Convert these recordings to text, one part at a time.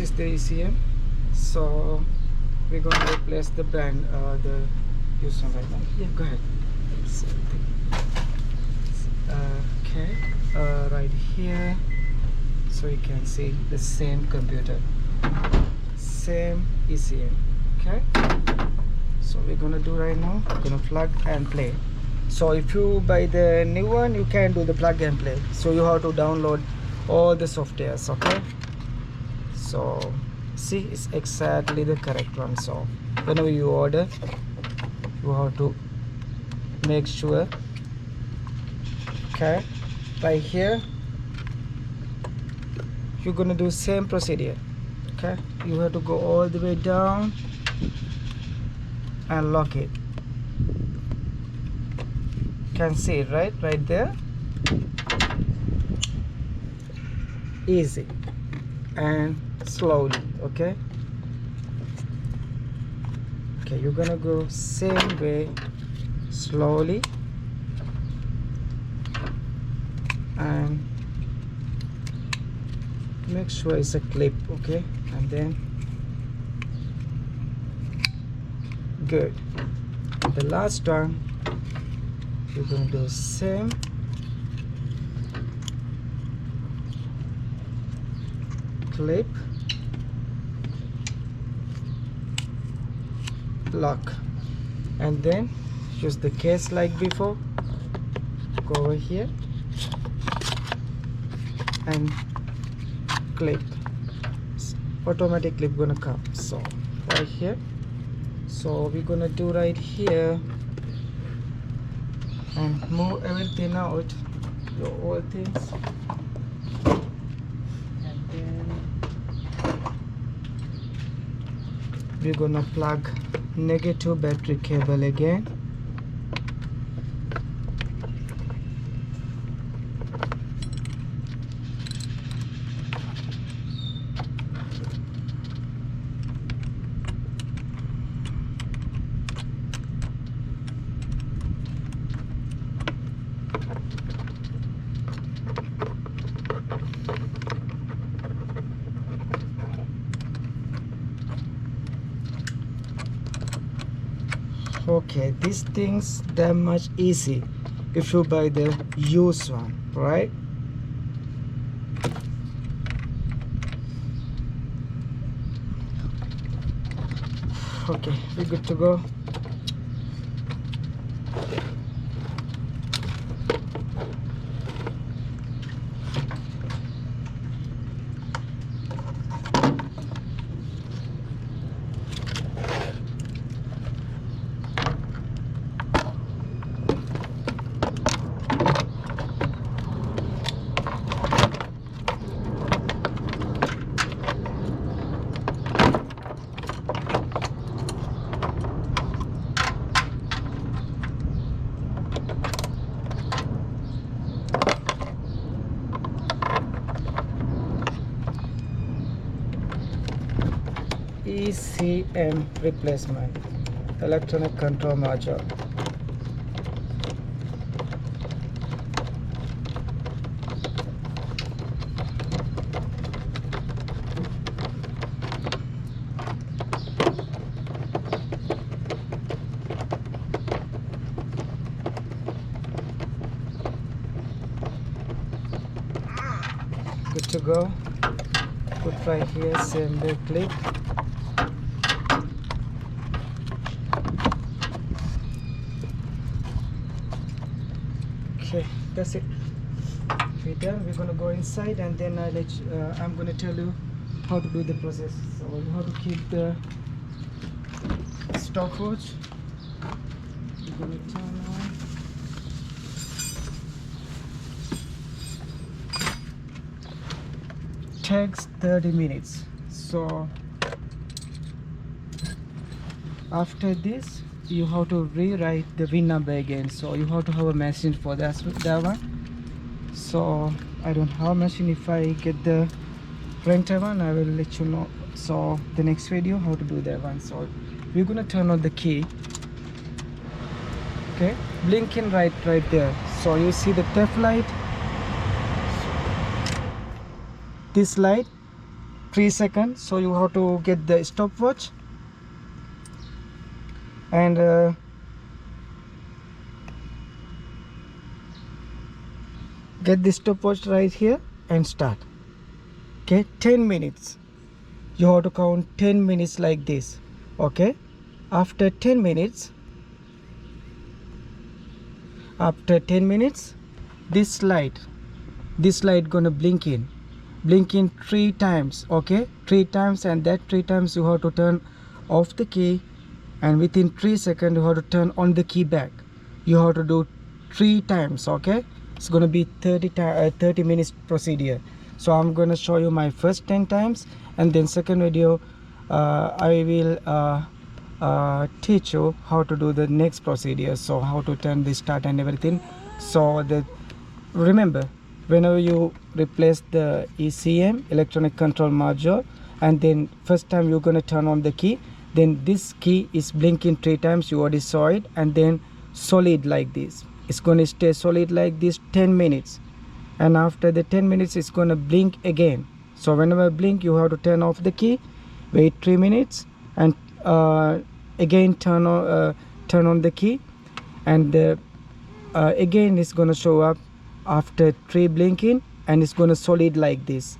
is the ECM. So we're going to replace the brand, the used one right now. Yeah, go ahead. Same thing. Okay, right here, so you can see the same computer, same ECM. Okay, so we're gonna do right now, we're gonna plug and play. So if you buy the new one, you can do the plug and play, so you have to download all the softwares. Okay, so see, it's exactly the correct one. So whenever you order, you have to make sure. Okay, right here you're gonna do same procedure. Okay, you have to go all the way down and lock it. Can see it, right there. Easy and slowly. Okay, you're gonna go same way, slowly, and make sure it's a clip. Okay, and then good. The last one, you're gonna do same, clip, lock, and then use the case like before. Go over here and clip. Automatic clip gonna come. So right here, so we're gonna do right here and move everything out, your all things, and then we're gonna plug negative battery cable again. Okay, these things that much easy if you buy the used one, right? Okay, we're good to go. ECM replacement, electronic control module. Good to go. Put right here, same way, clip. Okay, that's it. We're done. We're gonna go inside, and then I'm gonna tell you how to do the process. So you have to keep the stopwatch. We're gonna turn on. Takes 30 minutes. So after this, you have to rewrite the VIN number again, so you have to have a machine for that one. So I don't have a machine. If I get the printer one, I will let you know. So the next video how to do that one. So we're gonna turn on the key. Okay, blinking right there. So you see the theft light, this light, 3 seconds, so you have to get the stopwatch and get the stopwatch right here and start. Okay, 10 minutes. You have to count 10 minutes like this. Okay, after 10 minutes, this light gonna blink in 3 times. Okay, 3 times, and that 3 times you have to turn off the key, and within 3 seconds you have to turn on the key back. You have to do 3 times. Okay, it's gonna be 30 minutes procedure. So I'm gonna show you my first 10 times, and then second video I will teach you how to do the next procedure, so how to turn the start and everything. So that, remember, whenever you replace the ECM, electronic control module, and then first time you're going to turn on the key, then this key is blinking 3 times. You already saw it. And then solid like this, it's going to stay solid like this 10 minutes, and after the 10 minutes it's going to blink again. So whenever blink, you have to turn off the key, wait 3 minutes, and again turn on the key, and again it's going to show up after 3 blinking, and it's going to solid like this.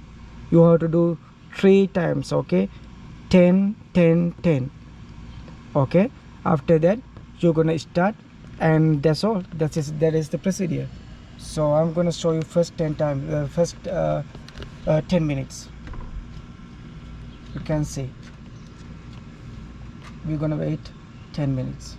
You have to do 3 times. Okay, 10 10 10. Okay, after that you're going to start, and that's all. That is the procedure. So I'm going to show you first 10 times, first 10 minutes. You can see we're going to wait 10 minutes.